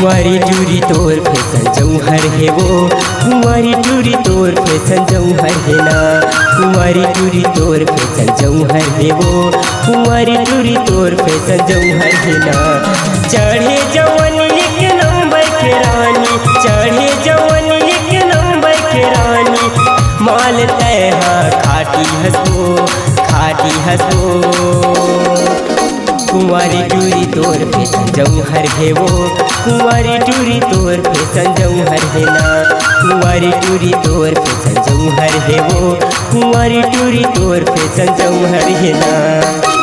कुंवारी टूरी तोर फैशन जौहर है वो, कुंवारी टूरी तोर फैशन जौहर है ना। कुंवारी टूरी तोर फैशन जौहर है वो, कुंवारी टूरी तोर फैशन जौहर है ना। चढ़े जवानी एक नंबर के रानी, चढ़े जवानी एक नंबर के रानी, माल तय हाँ खाटी हंसो, खाटी हंसो। कुंवारी टूरी तोर फैशन जौहर है वो, कुंवारी टूरी तोर फैशन जौहर है ना। कुंवारी टूरी तोर फैशन जौहर है वो, कुंवारी टूरी तोर फैशन जौहर है ना।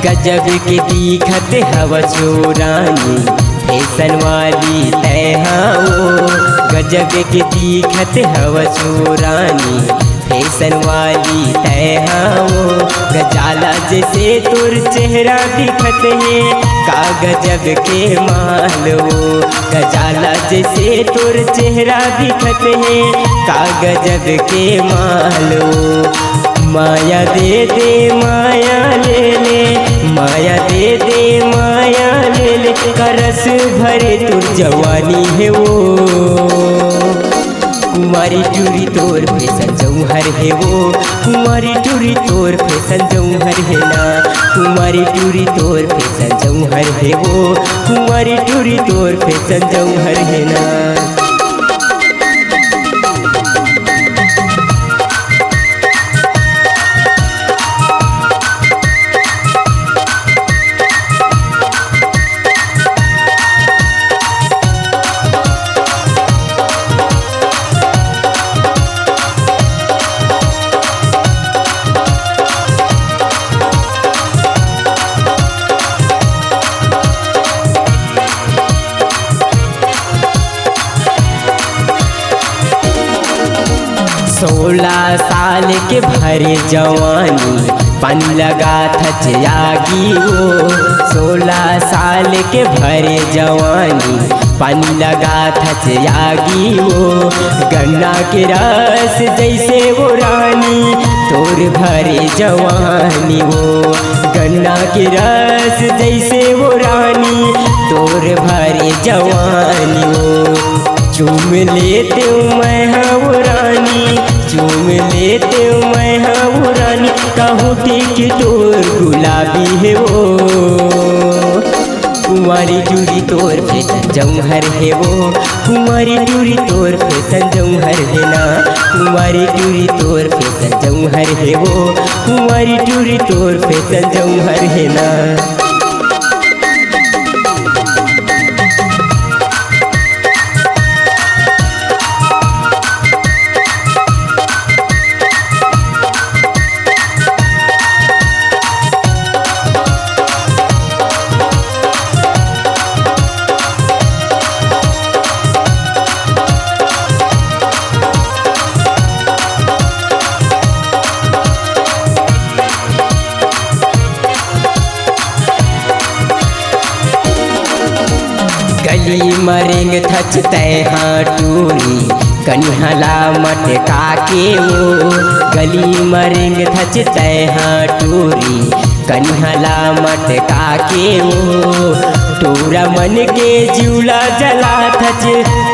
गजब के दिखत हवा चोरानी, फैशन वाली तय हाँ वो। गजब के दिखत हवा चोरानी, फैशन वाली तय हाँ वो। गजाला जैसे तोर चेहरा दिखत है, का गजब के माल वो। गजाला जैसे तोर चेहरा दिखत है, का गजब के माल वो। माया दे दे माया ले ले, माया दे दे माया ले ले, करस भरे तुर जवानी है वो। कुंवारी टूरी तोर फैशन जौहर है वो, कुंवारी टूरी तोर फैशन जौहर है ना। कुंवारी टूरी तोर फैशन जौहर है वो, कुंवारी टूरी तोर फैशन जौहर है ना। सोलह साल के भरे जवानी, पन लगा थच आगी वो। 16 साल के भरे जवानी, पन लगा थच आगी वो। गन्ना के रस जैसे वो रानी, तोर भरे जवानी वो। गन्ना के रस जैसे वो रानी, तोर भरे जवानी वो। चूम लेते मैं हाँ वो रानी, चूम लेते मैं हाँ वो रानी, कहूँ कि तोर गुलाबी है वो। कुंवारी टूरी तोर फैशन जौहर है वो, कुंवारी टूरी तोर फैशन जौहर है ना। कुंवारी टूरी तोर फैशन जौहर है वो, कुंवारी टूरी तोर फैशन जौहर है ना। गली मरेंग थच तय हाँ टूरी, कन्हला मटका के वो। गली मरेंग थच तय हाँ टूरी, कन्हला मटका के वो। टूरा मन के जूला जला थच,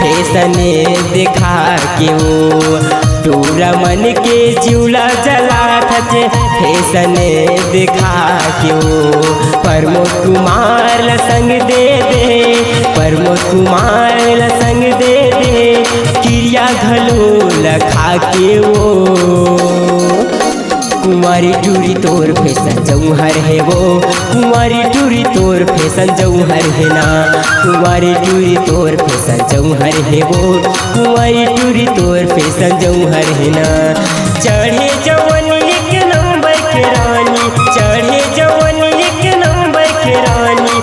फैसने दिखा के वो। टूरा मन के जूला जला थच, फैसने दिखा के वो। प्रमोद कुमार ल संग दे दे, प्रमोद कुमार ल संग दे दे, क्रिया घलो लखा के वो। कुंवारी टूरी तोर फैशन जौहर है वो, कुंवारी टूरी तोर फैशन जौहर है ना। कुंवारी टूरी तोर फैशन जौहर है वो, कुंवारी टूरी तोर फैशन जौहर है ना। चढ़े जवानी एक नंबर के रानी, चढ़े जवानी एक नंबर के रानी,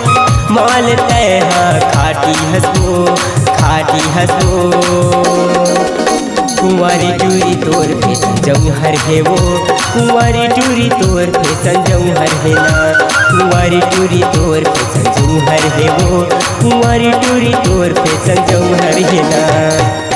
माल तैहा खाटी हसो कुंवारी टूरी तोर फैशन जौहर है वो कुंवारी टूरी तोर फैशन जौहर है ना कुंवारी टूरी तोर फैशन जौहर है वो कुंवारी टूरी तोर फैशन जौहर है ना।